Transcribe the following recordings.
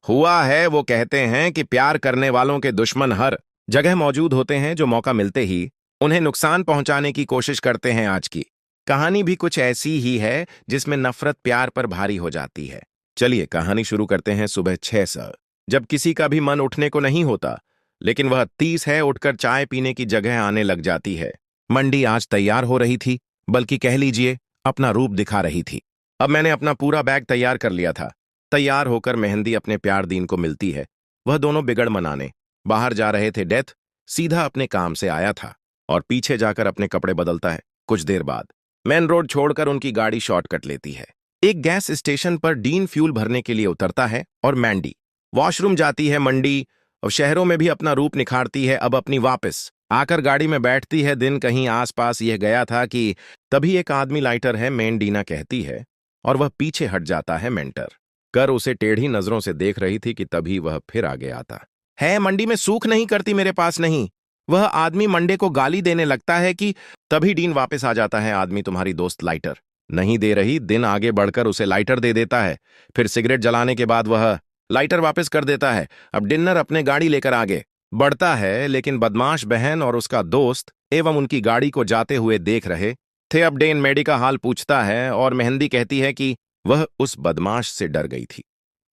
हुआ है वो कहते हैं कि प्यार करने वालों के दुश्मन हर जगह मौजूद होते हैं जो मौका मिलते ही उन्हें नुकसान पहुंचाने की कोशिश करते हैं। आज की कहानी भी कुछ ऐसी ही है जिसमें नफरत प्यार पर भारी हो जाती है। चलिए कहानी शुरू करते हैं। सुबह 6 जब किसी का भी मन उठने को नहीं होता, लेकिन वह 30 है उठकर चाय पीने की जगह आने लग जाती है। मंडी आज तैयार हो रही थी, बल्कि कह लीजिए अपना रूप दिखा रही थी। अब मैंने अपना पूरा बैग तैयार कर लिया था। तैयार होकर मेहंदी अपने प्यार दीन को मिलती है। वह दोनों बिगड़ मनाने बाहर जा रहे थे। डेथ सीधा अपने काम से आया था और पीछे जाकर अपने कपड़े बदलता है। कुछ देर बाद मेन रोड छोड़कर उनकी गाड़ी शॉर्टकट लेती है। एक गैस स्टेशन पर डीन फ्यूल भरने के लिए उतरता है और मैंडी वॉशरूम जाती है। मंडी और शहरों में भी अपना रूप निखारती है। अब अपनी वापस आकर गाड़ी में बैठती है। दिन कहीं आसपास यह गया था कि तभी एक आदमी लाइटर है मेन डीना कहती है और वह पीछे हट जाता है। मेंटर कर उसे टेढ़ी नजरों से देख रही थी कि तभी वह फिर आगे आता है। मंडी में सूख नहीं करती मेरे पास नहीं। वह आदमी मंडे को गाली देने लगता है कि तभी डीन वापस आ जाता है। आदमी तुम्हारी दोस्त लाइटर नहीं दे रही। दिन आगे बढ़कर उसे लाइटर दे देता है। फिर सिगरेट जलाने के बाद वह लाइटर वापस कर देता है। अब डिनर अपने गाड़ी लेकर आगे बढ़ता है, लेकिन बदमाश बहन और उसका दोस्त एवं उनकी गाड़ी को जाते हुए देख रहे थे। अब डेन मेडी का हाल पूछता है और मेहंदी कहती है कि वह उस बदमाश से डर गई थी।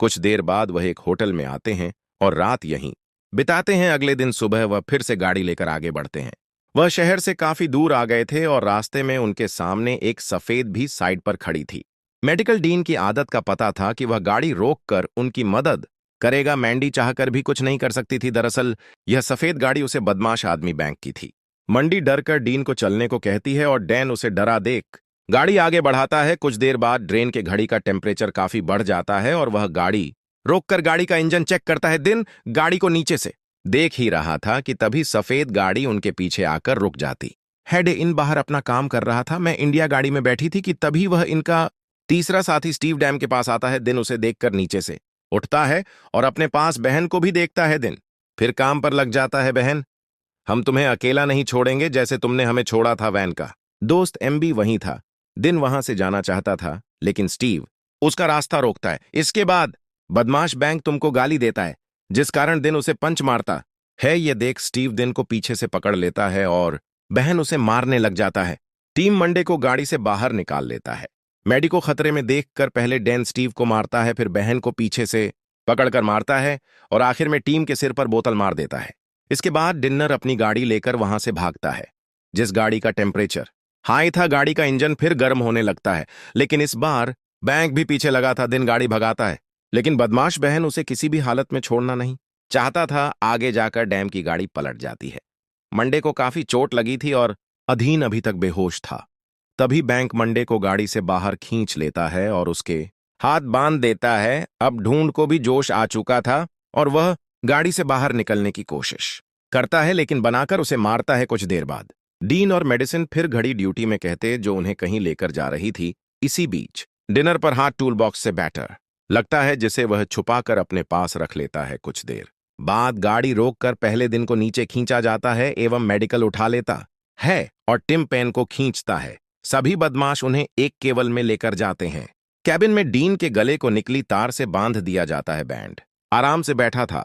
कुछ देर बाद वह एक होटल में आते हैं और रात यहीं बिताते हैं। अगले दिन सुबह वह फिर से गाड़ी लेकर आगे बढ़ते हैं। वह शहर से काफी दूर आ गए थे और रास्ते में उनके सामने एक सफेद भी साइड पर खड़ी थी। मेडिकल डीन की आदत का पता था कि वह गाड़ी रोककर उनकी मदद करेगा। मैंडी चाहकर भी कुछ नहीं कर सकती थी। दरअसल यह सफेद गाड़ी उसे बदमाश आदमी बैंक की थी। मंडी डर कर डीन को चलने को कहती है और डैन उसे डरा देख गाड़ी आगे बढ़ाता है। कुछ देर बाद ड्रेन के घड़ी का टेम्परेचर काफी बढ़ जाता है और वह गाड़ी रोककर गाड़ी का इंजन चेक करता है। दिन गाड़ी को नीचे से देख ही रहा था कि तभी सफेद गाड़ी उनके पीछे आकर रुक जाती है। इन बाहर अपना काम कर रहा था। मैं इंडिया गाड़ी में बैठी थी कि तभी वह इनका तीसरा साथी स्टीव डैम के पास आता है। दिन उसे देखकर नीचे से उठता है और अपने पास बहन को भी देखता है। दिन फिर काम पर लग जाता है। बहन, हम तुम्हें अकेला नहीं छोड़ेंगे जैसे तुमने हमें छोड़ा था। वैन का दोस्त एमबी वहीं था। दिन वहां से जाना चाहता था, लेकिन स्टीव उसका रास्ता रोकता है। इसके बाद बदमाश बैंक तुमको गाली देता है, जिस कारण दिन उसे पंच मारता है। यह देख स्टीव दिन को पीछे से पकड़ लेता है और बहन उसे मारने लग जाता है। टीम मंडे को गाड़ी से बाहर निकाल लेता है। मैडी को खतरे में देखकर पहले डैन स्टीव को मारता है, फिर बहन को पीछे से पकड़कर मारता है और आखिर में टीम के सिर पर बोतल मार देता है। इसके बाद डिनर अपनी गाड़ी लेकर वहां से भागता है। जिस गाड़ी का टेम्परेचर हाई था, गाड़ी का इंजन फिर गर्म होने लगता है, लेकिन इस बार बैंक भी पीछे लगा था। दिन गाड़ी भगाता है, लेकिन बदमाश बहन उसे किसी भी हालत में छोड़ना नहीं चाहता था। आगे जाकर डैम की गाड़ी पलट जाती है। मंडे को काफी चोट लगी थी और अधीन अभी तक बेहोश था। तभी बैंक मंडे को गाड़ी से बाहर खींच लेता है और उसके हाथ बांध देता है। अब ढूंढ को भी जोश आ चुका था और वह गाड़ी से बाहर निकलने की कोशिश करता है, लेकिन बनाकर उसे मारता है। कुछ देर बाद डीन और मेडिसिन फिर घड़ी ड्यूटी में कहते जो उन्हें कहीं लेकर जा रही थी। इसी बीच डिनर पर हाथ टूल बॉक्स से बैटर लगता है, जिसे वह छुपाकर अपने पास रख लेता है। कुछ देर बाद गाड़ी रोककर पहले दिन को नीचे खींचा जाता है एवं मेडिकल उठा लेता है और टिम पेन को खींचता है। सभी बदमाश उन्हें एक केबल में लेकर जाते हैं। कैबिन में डीन के गले को निकली तार से बांध दिया जाता है। बैंड आराम से बैठा था।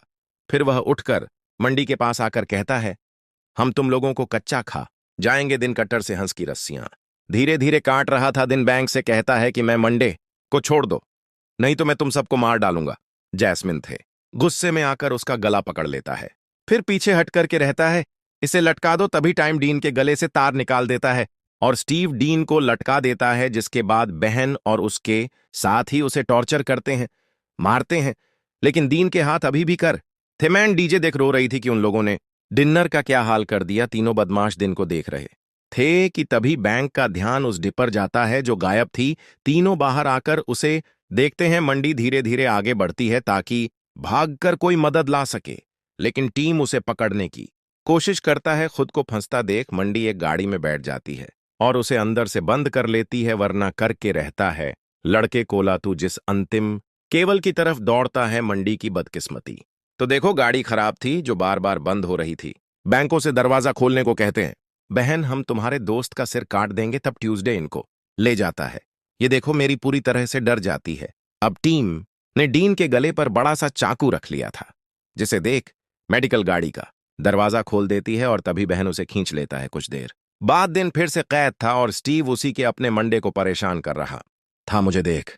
फिर वह उठकर मंडी के पास आकर कहता है, हम तुम लोगों को कच्चा खा जाएंगे। दिन कट्टर से हंस की रस्सियां धीरे धीरे काट रहा था। दिन बैंक से कहता है कि मैं मंडे को छोड़ दो, नहीं तो मैं तुम सबको मार डालूंगा। जैस्मिन थे गुस्से में आकर उसका गला पकड़ लेता है, फिर पीछे हट करके रहता है, इसे लटका दो। तभी टाइम डीन के गले से तार निकाल देता है और स्टीव डीन को लटका देता है। जिसके बाद बहन और उसके साथ ही उसे टॉर्चर करते हैं, मारते हैं, लेकिन डीन के हाथ अभी भी कर थे। मैन डीजे देख रो रही थी कि उन लोगों ने डिनर का क्या हाल कर दिया। तीनों बदमाश दिन को देख रहे थे कि तभी बैंक का ध्यान उस डिपर जाता है जो गायब थी। तीनों बाहर आकर उसे देखते हैं। मंडी धीरे धीरे आगे बढ़ती है ताकि भागकर कोई मदद ला सके, लेकिन टीम उसे पकड़ने की कोशिश करता है। खुद को फंसता देख मंडी एक गाड़ी में बैठ जाती है और उसे अंदर से बंद कर लेती है, वरना करके रहता है लड़के कोला तू जिस अंतिम केवल की तरफ दौड़ता है। मंडी की बदकिस्मती तो देखो, गाड़ी खराब थी जो बार बार बंद हो रही थी। बैंकों से दरवाजा खोलने को कहते हैं। बहन, हम तुम्हारे दोस्त का सिर काट देंगे। तब ट्यूसडे इनको ले जाता है। ये देखो, मेरी पूरी तरह से डर जाती है। अब टीम ने डीन के गले पर बड़ा सा चाकू रख लिया था, जिसे देख मेडिकल गाड़ी का दरवाजा खोल देती है और तभी बहन उसे खींच लेता है। कुछ देर बाद दिन फिर से कैद था और स्टीव उसी के अपने मंडे को परेशान कर रहा था। मुझे देख,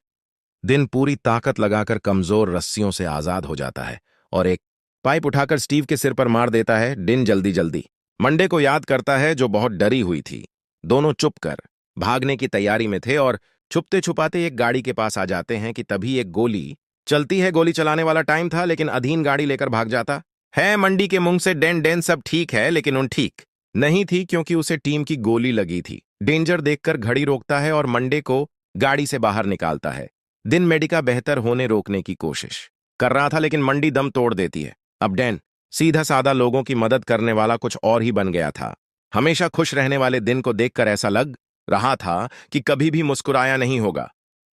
दिन पूरी ताकत लगाकर कमजोर रस्सियों से आजाद हो जाता है और एक पाइप उठाकर स्टीव के सिर पर मार देता है। डिन जल्दी जल्दी मंडे को याद करता है, जो बहुत डरी हुई थी। दोनों चुप कर भागने की तैयारी में थे और छुपते छुपाते एक गाड़ी के पास आ जाते हैं कि तभी एक गोली चलती है। गोली चलाने वाला टाइम था, लेकिन अधीन गाड़ी लेकर भाग जाता है। मंडी के मुंह से डेन डेन सब ठीक है, लेकिन उन ठीक नहीं थी, क्योंकि उसे टीम की गोली लगी थी। डेंजर देखकर घड़ी रोकता है और मंडे को गाड़ी से बाहर निकालता है। दिन मेडिका बेहतर होने रोकने की कोशिश कर रहा था, लेकिन मंडी दम तोड़ देती है। अब डैन सीधा साधा लोगों की मदद करने वाला कुछ और ही बन गया था। हमेशा खुश रहने वाले दिन को देखकर ऐसा लग रहा था कि कभी भी मुस्कुराया नहीं होगा।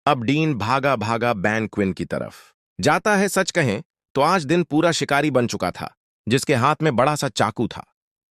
अब डीन भागा भागा बैन क्विन की तरफ जाता है। सच कहें तो आज दिन पूरा शिकारी बन चुका था, जिसके हाथ में बड़ा सा चाकू था।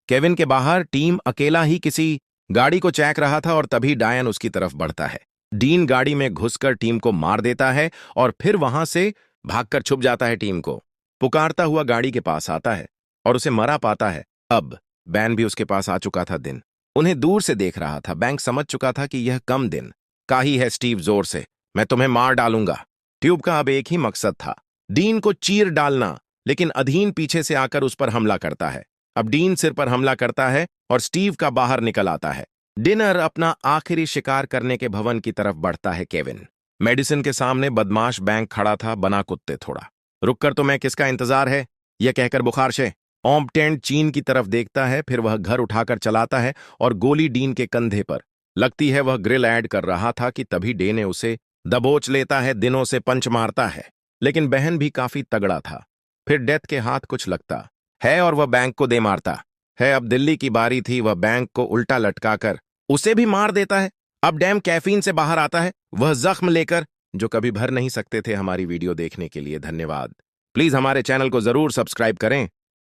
केविन के बाहर टीम अकेला ही किसी गाड़ी को चैक रहा था और तभी डायन उसकी तरफ बढ़ता है। डीन गाड़ी में घुसकर टीम को मार देता है और फिर वहां से भागकर छुप जाता है। टीम को पुकारता हुआ गाड़ी के पास आता है और उसे मरा पाता है। अब बैन भी उसके पास आ चुका था। दिन उन्हें दूर से देख रहा था। बैंक समझ चुका था कि यह कम दिन का ही है। स्टीव जोर से, मैं तुम्हें मार डालूंगा। ट्यूब का अब एक ही मकसद था, डीन को चीर डालना, लेकिन अधीन पीछे से आकर उस पर हमला करता है। अब डीन सिर पर हमला करता है और स्टीव का बाहर निकल आता है। डिनर अपना आखिरी शिकार करने के भवन की तरफ बढ़ता है। केविन मेडिसिन के सामने बदमाश बैंक खड़ा था, बना कुत्ते थोड़ा रुककर तो मैं किसका इंतजार है, यह कहकर बुखार से ऑम्पटेंट चीन की तरफ देखता है। फिर वह घर उठाकर चलाता है और गोली डीन के कंधे पर लगती है। वह ग्रिल ऐड कर रहा था कि तभी डे ने उसे दबोच लेता है। दिनों से पंच मारता है, लेकिन बहन भी काफी तगड़ा था। फिर डेथ के हाथ कुछ लगता है और वह बैंक को दे मारता है। अब दिल्ली की बारी थी। वह बैंक को उल्टा लटकाकर उसे भी मार देता है। अब डैम कैफीन से बाहर आता है, वह जख्म लेकर, जो कभी भर नहीं सकते थे। हमारी वीडियो देखने के लिए धन्यवाद। प्लीज हमारे चैनल को जरूर सब्सक्राइब करें।